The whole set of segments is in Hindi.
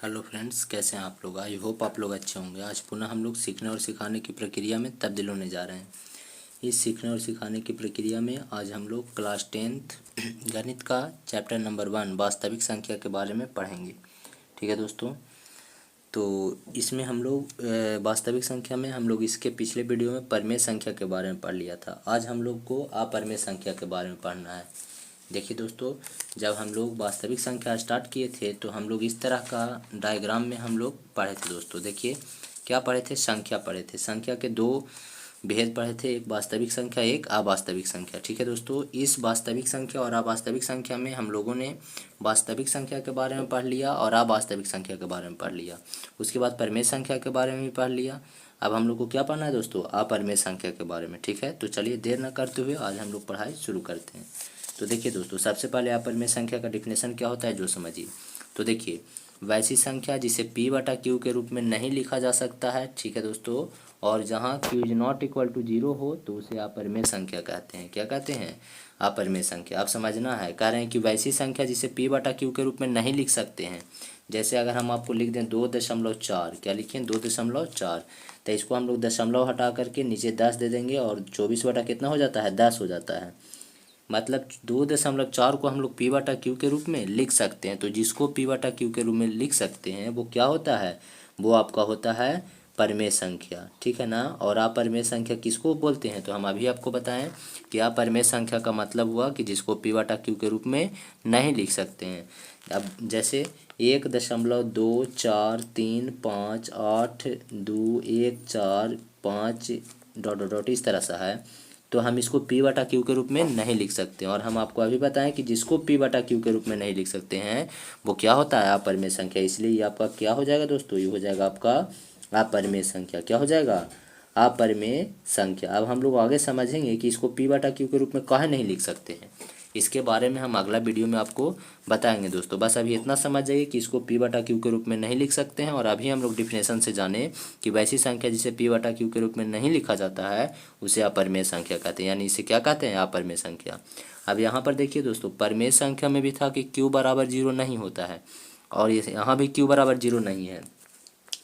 हेलो फ्रेंड्स, कैसे हैं आप लोग। आई होप आप लोग अच्छे होंगे। आज पुनः हम लोग सीखने और सिखाने की प्रक्रिया में तब्दील होने जा रहे हैं। इस सीखने और सिखाने की प्रक्रिया में आज हम लोग क्लास 10th गणित का चैप्टर नंबर 1 वास्तविक संख्या के बारे में पढ़ेंगे। ठीक है दोस्तों। तो इसमें हम लोग वास्तविक संख्या में हम लोग इसके पिछले वीडियो में परिमेय संख्या के बारे में पढ़ लिया था। आज हम लोग को अपरिमेय संख्या के बारे में पढ़ना है। देखिए दोस्तों, जब हम लोग वास्तविक संख्या स्टार्ट किए थे तो हम लोग इस तरह का डायग्राम में हम लोग पढ़े थे दोस्तों। देखिए क्या पढ़े थे, संख्या पढ़े थे। संख्या के दो भेद पढ़े थे, एक वास्तविक संख्या, एक अवास्तविक संख्या। ठीक है दोस्तों, इस वास्तविक संख्या और अवास्तविक संख्या में हम लोगों ने वास्तविक संख्या के बारे में पढ़ लिया और अवास्तविक संख्या के बारे में पढ़ लिया। उसके बाद परिमेय संख्या के बारे में भी पढ़ लिया। अब हम लोग को क्या पढ़ना है दोस्तों, अपरिमेय संख्या के बारे में। ठीक है, तो चलिए देर न करते हुए आज हम लोग पढ़ाई शुरू करते हैं। तो देखिए दोस्तों, सबसे पहले अपरिमेय संख्या का डिफिनेशन क्या होता है जो समझिए। तो देखिए, वैसी संख्या जिसे p/q के रूप में नहीं लिखा जा सकता है। ठीक है दोस्तों, और जहाँ q is not equal to 0 हो तो उसे अपरिमेय संख्या कहते हैं। क्या कहते हैं, अपरिमेय संख्या। आप समझना है, कह रहे हैं कि वैसी संख्या जिसे p/q के रूप में नहीं लिख सकते हैं। जैसे अगर हम आपको लिख दें 2.4, क्या लिखें 2.4, तो इसको हम लोग दशमलव हटा करके नीचे 10 दे देंगे और 24 बटा कितना हो जाता है, 10 हो जाता है। मतलब 2.4 को हम लोग p/q के रूप में लिख सकते हैं। तो जिसको p/q के रूप में लिख सकते हैं वो क्या होता है, वो आपका होता है परिमेय संख्या। ठीक है ना। और अपरिमेय संख्या किसको बोलते हैं, तो हम अभी आपको बताएं कि अपरिमेय संख्या का मतलब हुआ कि जिसको p/q के रूप में नहीं लिख सकते हैं। अब जैसे 1.24581 डॉट डॉट डॉट इस तरह सा है, तो हम इसको p/q के रूप में नहीं लिख सकते। और हम आपको अभी बताएं कि जिसको p/q के रूप में नहीं लिख सकते हैं वो क्या होता है, अपरिमेय संख्या। इसलिए ये आपका क्या हो जाएगा दोस्तों, ये हो जाएगा आपका अपरिमेय संख्या। क्या हो जाएगा, अपरिमेय संख्या। अब हम लोग आगे समझेंगे कि इसको p/q के रूप में काहे नहीं लिख सकते हैं। इसके बारे में हम अगला वीडियो में आपको बताएंगे दोस्तों। बस अभी इतना समझ जाइए कि इसको p/q के रूप में नहीं लिख सकते हैं। और अभी हम लोग डिफिनेशन से जाने कि वैसी संख्या जिसे p/q के रूप में नहीं लिखा जाता है उसे अपरिमेय संख्या कहते हैं, यानी इसे क्या कहते हैं, अपरिमेय संख्या। अब यहाँ पर देखिए दोस्तों, परिमेय संख्या में भी था कि q बराबर 0 नहीं होता है, और यहाँ भी q बराबर 0 नहीं है।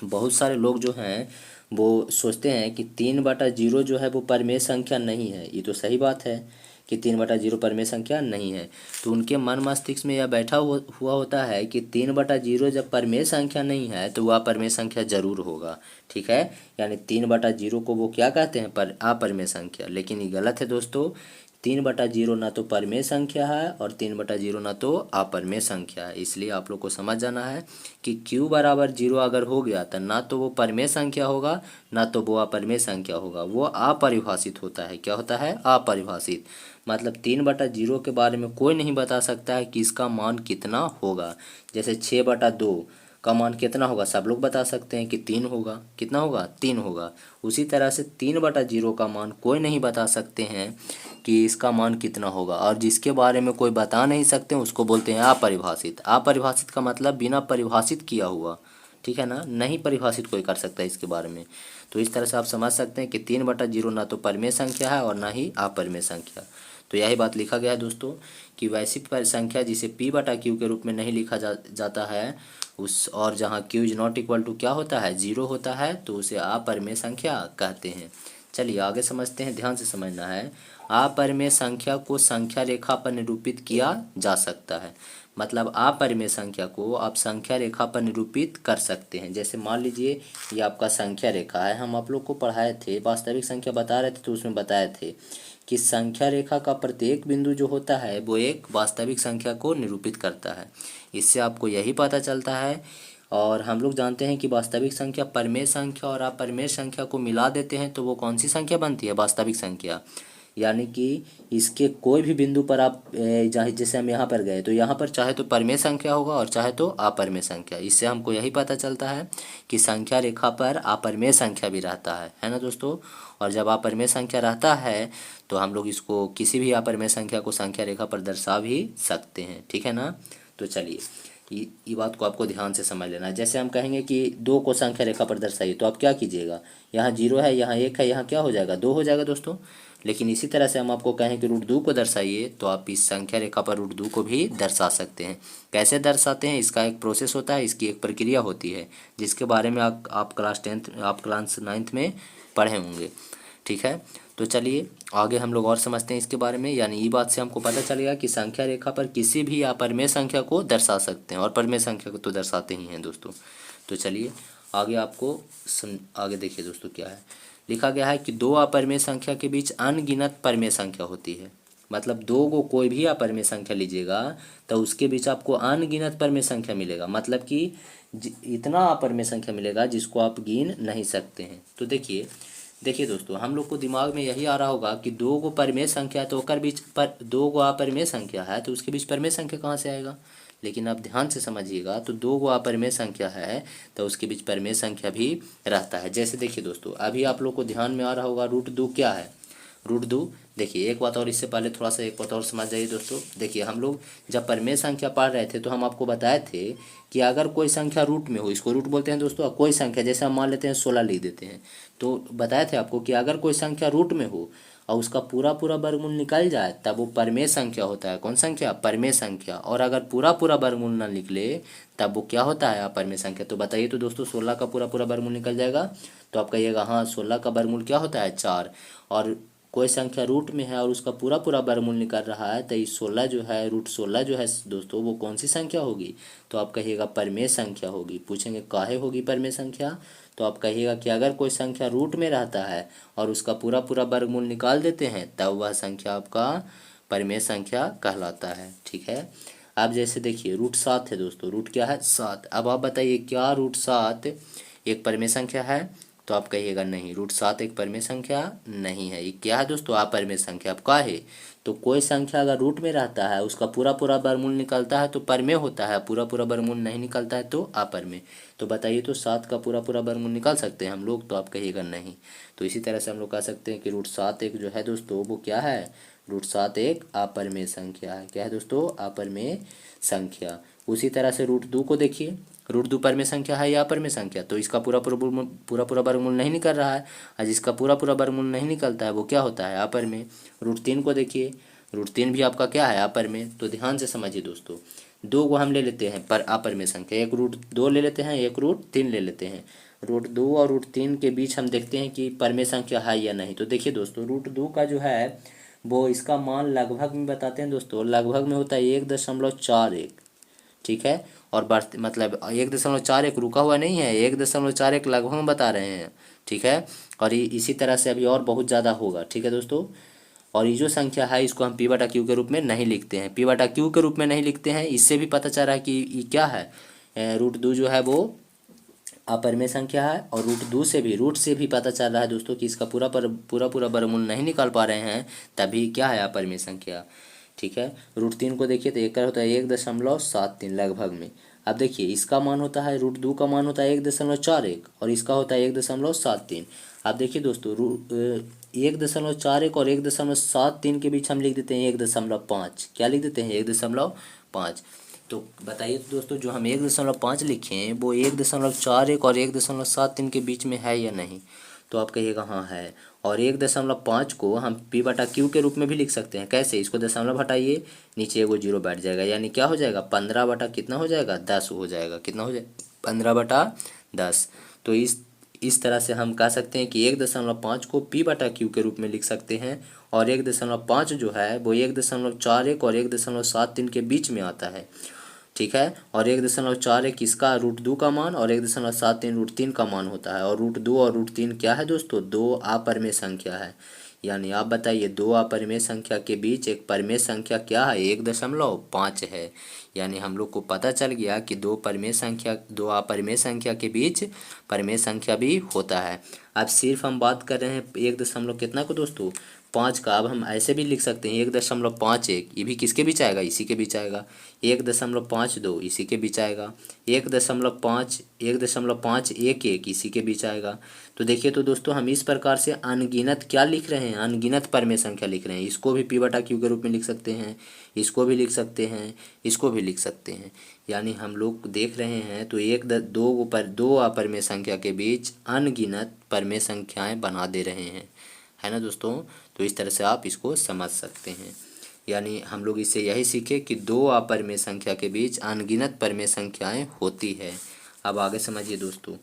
बहुत सारे लोग जो हैं वो सोचते हैं कि 3/0 जो है वो परिमेय संख्या नहीं है। ये तो सही बात है कि 3/0 परिमेय संख्या नहीं है। तो उनके मन मस्तिष्क में यह बैठा हुआ होता है कि 3/0 जब परिमेय संख्या नहीं है तो वह परिमेय संख्या जरूर होगा। ठीक है, यानी 3/0 को वो क्या कहते हैं, पर अपरिमेय संख्या। लेकिन ये गलत है दोस्तों। 3/0 ना तो परिमेय संख्या है और 3/0 ना तो अपरिमेय संख्या है। इसलिए आप लोग को समझ जाना है कि q बराबर 0 अगर हो गया तो ना तो वो परिमेय संख्या होगा ना तो वो अपरिमेय संख्या होगा, वो अपरिभाषित होता है। क्या होता है, अपरिभाषित। मतलब 3/0 के बारे में कोई नहीं बता सकता है कि इसका मान कितना होगा। जैसे 6/2 का मान कितना होगा, सब लोग बता सकते हैं कि 3 होगा। कितना होगा, 3 होगा। उसी तरह से 3/0 का मान कोई नहीं बता सकते हैं कि इसका मान कितना होगा, और जिसके बारे में कोई बता नहीं सकते उसको बोलते हैं अपरिभाषित। अपरिभाषित का मतलब बिना परिभाषित किया हुआ। ठीक है ना, नहीं परिभाषित कोई कर सकता है इसके बारे में। तो इस तरह से आप समझ सकते हैं कि 3/0 ना तो परिमेय संख्या है और ना ही अपरिमेय संख्या। तो यही बात लिखा गया है दोस्तों कि वैसी संख्या जिसे p/q के रूप में नहीं लिखा जाता है उस, और जहाँ q is not equal to क्या होता है, 0 होता है, तो उसे अपरिमेय संख्या कहते हैं। चलिए आगे समझते हैं, ध्यान से समझना है। अपरिमेय संख्या को संख्या रेखा पर निरूपित किया जा सकता है। मतलब अपरिमेय संख्या को आप संख्या रेखा पर निरूपित कर सकते हैं। जैसे मान लीजिए ये आपका संख्या रेखा है, हम आप लोग को पढ़ाए थे, वास्तविक संख्या बता रहे थे तो उसमें बताए थे कि संख्या रेखा का प्रत्येक बिंदु जो होता है वो एक वास्तविक संख्या को निरूपित करता है। इससे आपको यही पता चलता है। और हम लोग जानते हैं कि वास्तविक संख्या परिमेय संख्या और अपरिमेय संख्या को मिला देते हैं तो वो कौन सी संख्या बनती है, वास्तविक संख्या। यानी कि इसके कोई भी बिंदु पर आप जैसे हम यहाँ पर गए तो यहाँ पर चाहे तो परिमेय संख्या होगा और चाहे तो अपरिमेय संख्या। इससे हमको यही पता चलता है कि संख्या रेखा पर अपरिमेय संख्या भी रहता है ना दोस्तों। और जब अपरिमेय संख्या रहता है तो हम लोग इसको किसी भी अपरिमेय संख्या को संख्या रेखा पर दर्शा भी सकते हैं। ठीक है ना। तो चलिए ये बात को आपको ध्यान से समझ लेना है। जैसे हम कहेंगे कि 2 को संख्या रेखा पर दर्शाइए, तो आप क्या कीजिएगा, यहाँ 0 है, यहाँ 1 है, यहाँ क्या हो जाएगा, 2 हो जाएगा दोस्तों। लेकिन इसी तरह से हम आपको कहें कि रूट 2 को दर्शाइए तो आप इस संख्या रेखा पर रूट 2 को भी दर्शा सकते हैं। कैसे दर्शाते हैं, इसका एक प्रोसेस होता है, इसकी एक प्रक्रिया होती है, जिसके बारे में आप क्लास 9th में पढ़े होंगे। ठीक है, तो चलिए आगे हम लोग और समझते हैं इसके बारे में। यानी ये बात से हमको पता चलेगा कि संख्या रेखा पर किसी भी अपरिमेय संख्या को दर्शा सकते हैं, और परिमेय संख्या को तो दर्शाते ही हैं दोस्तों। तो चलिए आगे आगे देखिए दोस्तों, क्या है लिखा गया है कि दो अपरिमेय संख्या के बीच अनगिनत परिमेय संख्या होती है। मतलब दो को कोई भी अपरिमेय संख्या लीजिएगा तो उसके बीच आपको अनगिनत परिमेय संख्या मिलेगा, मतलब कि इतना अपरिमेय संख्या मिलेगा जिसको आप गिन नहीं सकते हैं। तो देखिए दोस्तों, हम लोग को दिमाग में यही आ रहा होगा कि दो गो परिमेय संख्या है तो ओकर बीच पर दो गो अपरिमेय संख्या है तो उसके बीच परिमेय संख्या कहाँ से आएगा। लेकिन आप ध्यान से समझिएगा, तो दो गो अपरिमेय संख्या है तो उसके बीच परिमेय संख्या भी रहता है। जैसे देखिए दोस्तों, अभी आप लोग को ध्यान में आ रहा होगा रूट 2 क्या है। रूट 2, देखिए एक बात और, इससे पहले थोड़ा सा एक बात और समझ जाइए दोस्तों। देखिए हम लोग जब परिमेय संख्या पढ़ रहे थे तो हम आपको बताए थे कि अगर कोई संख्या रूट में हो, इसको रूट बोलते हैं दोस्तों, कोई संख्या जैसे हम मान लेते हैं 16 लिख देते हैं, तो बताए थे आपको कि अगर कोई संख्या रूट में हो और उसका पूरा पूरा वर्गमूल निकल जाए तब वो परिमेय संख्या होता है। कौन संख्या? परिमेय संख्या। और अगर पूरा पूरा वर्गमूल ना निकले तब वो क्या होता है? अपरिमेय संख्या। तो बताइए तो दोस्तों, 16 का पूरा पूरा वर्गमूल निकल जाएगा तो आप कहिएगा हाँ 16 का वर्गमूल क्या होता है? 4। और कोई संख्या रूट में है और उसका पूरा पूरा वर्गमूल निकल रहा है तो इस 16 जो है, रूट 16 जो है दोस्तों, वो कौन सी संख्या होगी? तो आप कहिएगा परिमेय संख्या होगी। पूछेंगे काहे होगी परिमेय संख्या, तो आप कहिएगा कि अगर कोई संख्या रूट में रहता है और उसका पूरा पूरा वर्गमूल निकाल देते हैं तब वह संख्या आपका परिमेय संख्या कहलाता है। ठीक है, अब जैसे देखिए रूट 7 है दोस्तों, रूट क्या है? 7। अब आप बताइए क्या रूट 7 एक परिमेय संख्या है? तो आप कहिएगा नहीं, रूट 7 एक परिमेय संख्या नहीं है। ये क्या है दोस्तों? अपरिमेय संख्या। अब क्या है? तो कोई संख्या अगर रूट में रहता है, उसका पूरा पूरा वर्गमूल निकलता है तो परिमेय होता है, पूरा पूरा वर्गमूल नहीं निकलता है तो अपरिमेय। तो बताइए तो 7 का पूरा पूरा वर्गमूल निकाल सकते हैं हम लोग? तो आप कहिएगा नहीं। तो इसी तरह से हम लोग कह सकते हैं कि रूट 7 एक जो है दोस्तों, वो क्या है? रूट 7 एक अपरिमेय संख्या है। क्या है दोस्तों? अपरिमेय संख्या। उसी तरह से रूट 2 को देखिए, रूट 2 परिमेय संख्या है या अपरिमेय संख्या? तो इसका पूरा पूरा वर्गमूल नहीं निकल रहा है, और जिसका पूरा पूरा वर्गमूल नहीं निकलता है वो क्या होता है? अपरिमेय। रूट 3 को देखिए, रूट 3 भी आपका क्या है? अपरिमेय। तो ध्यान से समझिए दोस्तों, दो को हम ले लेते हैं पर अपरिमेय संख्या, एक रूट 2 ले लेते हैं, एक रूट 3 ले लेते हैं। रूट 2 और रूट 3 के बीच हम देखते हैं कि परिमेय संख्या है या नहीं। तो देखिए दोस्तों, रूट 2 का जो है वो इसका मान लगभग में बताते हैं दोस्तों, लगभग में होता है 1.41। ठीक है, और बढ़ते मतलब 1.41 रुका हुआ नहीं है, 1.41 लगभग में बता रहे हैं। ठीक है, और इसी तरह से अभी और बहुत ज़्यादा होगा। ठीक है दोस्तों, और ये जो संख्या है इसको हम p/q के रूप में नहीं लिखते हैं। p/q के रूप में नहीं लिखते हैं, इससे भी पता चल रहा है कि ये क्या है, रूट 2 जो है वो अपरिमेय संख्या है। और रूट से भी पता चल रहा है दोस्तों कि इसका पूरा वर्गमूल नहीं निकाल पा रहे हैं, तभी क्या है? अपरिमेय संख्या। ठीक है, रूट 3 को देखिए तो एक होता है 1.73 लगभग में। अब देखिए इसका मान होता है, रूट 2 का मान होता है 1.41 और इसका होता है 1.73। अब देखिए दोस्तों, 1.41 और 1.73 के बीच हम लिख देते हैं 1.5। क्या लिख देते हैं? 1.5। तो बताइए तो दोस्तों, जो हम 1.5 लिखे हैं वो 1.41 और 1.73 के बीच में है या नहीं? तो आप कहिएगा हाँ है। और 1.5 को हम p/q के रूप में भी लिख सकते हैं। कैसे? इसको दशमलव हटाइए, नीचे एगो जीरो बैठ जाएगा, यानी क्या हो जाएगा? 15 बटा कितना हो जाएगा? 10 हो जाएगा। कितना हो जाएगा? 15/10। तो इस तरह से हम कह सकते हैं कि 1.5 को p/q के रूप में लिख सकते हैं, और 1.5 जो है वो 1.41 और 1.73 के बीच में आता है। ठीक है, और 1.41 किसका? रूट 2 का मान, और 1.73 रूट 3 का मान होता है। और रूट 2 और रूट 3 क्या है दोस्तों? दो अपरिमेय संख्या है। यानी आप बताइए, दो अपरिमेय संख्या के बीच एक परिमेय संख्या क्या है? 1.5 है। यानी हम लोग को पता चल गया कि दो अपरिमेय संख्या के बीच परिमेय संख्या भी होता है। अब सिर्फ हम बात कर रहे हैं 1 दशमलव कितना को दोस्तों? 5 का। अब हम ऐसे भी लिख सकते हैं 1.51, ये भी किसके बीच आएगा? इसी के बीच आएगा। 1.52 इसी के बीच आएगा। 1.511 इसी के बीच आएगा। तो देखिए तो दोस्तों, हम इस प्रकार से अनगिनत क्या लिख रहे हैं? अनगिनत परिमेय संख्या लिख रहे हैं। इसको भी p/q के रूप में लिख सकते हैं, इसको भी लिख सकते हैं, इसको भी लिख सकते हैं। यानी हम लोग देख रहे हैं तो दो अपरिमेय संख्या के बीच अनगिनत परिमेय संख्याएं बना दे रहे हैं, है ना दोस्तों। तो इस तरह से आप इसको समझ सकते हैं। यानी हम लोग इससे यही सीखे कि दो अपरिमेय संख्या के बीच अनगिनत परिमेय संख्याएं होती है। अब आगे समझिए दोस्तों,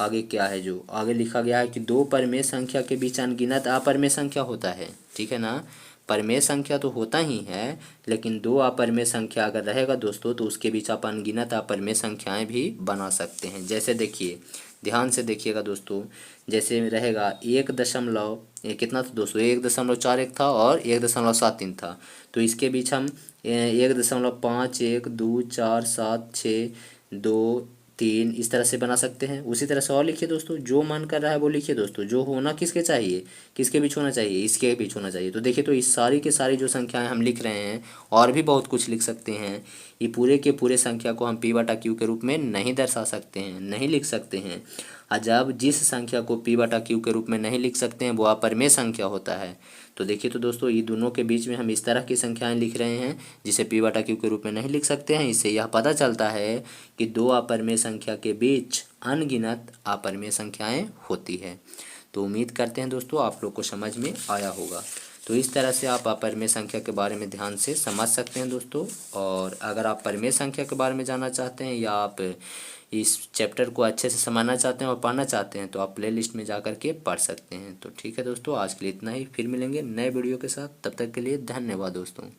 आगे क्या है, जो आगे लिखा गया है कि दो परिमेय संख्या के बीच अनगिनत अपरिमेय संख्या होता है। ठीक है ना, परिमेय संख्या तो होता ही है, लेकिन दो अपरिमेय संख्या अगर रहेगा दोस्तों तो उसके बीच आप अनगिनत अपरिमेय संख्याएं भी बना सकते हैं। जैसे देखिए, ध्यान से देखिएगा दोस्तों, जैसे रहेगा 1 दशमलव, ये कितना था दोस्तों, 1.41 था और 1.73 था। तो इसके बीच हम 1.5, 1, 2, 4, 7, 6, 2, 3 इस तरह से बना सकते हैं। उसी तरह से और लिखिए दोस्तों, जो मन कर रहा है वो लिखिए दोस्तों। जो होना किसके चाहिए, किसके बीच होना चाहिए, इसके बीच होना चाहिए। तो देखिए, तो इस सारी के सारी जो संख्याएं हम लिख रहे हैं, और भी बहुत कुछ लिख सकते हैं। ये पूरे के पूरे संख्या को हम पी बटा क्यू के रूप में नहीं दर्शा सकते हैं, नहीं लिख सकते हैं। और जब जिस संख्या को पी बटा क्यू के रूप में नहीं लिख सकते हैं वो अपरिमेय संख्या होता है। तो देखिए तो दोस्तों, ये दोनों के बीच में हम इस तरह की संख्याएं लिख रहे हैं जिसे पी बटा क्यू के रूप में नहीं लिख सकते हैं। इससे यह पता चलता है कि दो अपरिमेय संख्या के बीच अनगिनत अपरिमेय संख्याएं होती है। तो उम्मीद करते हैं दोस्तों आप लोग को समझ में आया होगा। तो इस तरह से आप अपरिमेय संख्या के बारे में ध्यान से समझ सकते हैं दोस्तों। और अगर आप परिमेय संख्या के बारे में जानना चाहते हैं या आप इस चैप्टर को अच्छे से समझना चाहते हैं और पढ़ना चाहते हैं तो आप प्ले लिस्ट में जा कर के पढ़ सकते हैं। तो ठीक है दोस्तों, आज के लिए इतना ही, फिर मिलेंगे नए वीडियो के साथ। तब तक के लिए धन्यवाद दोस्तों।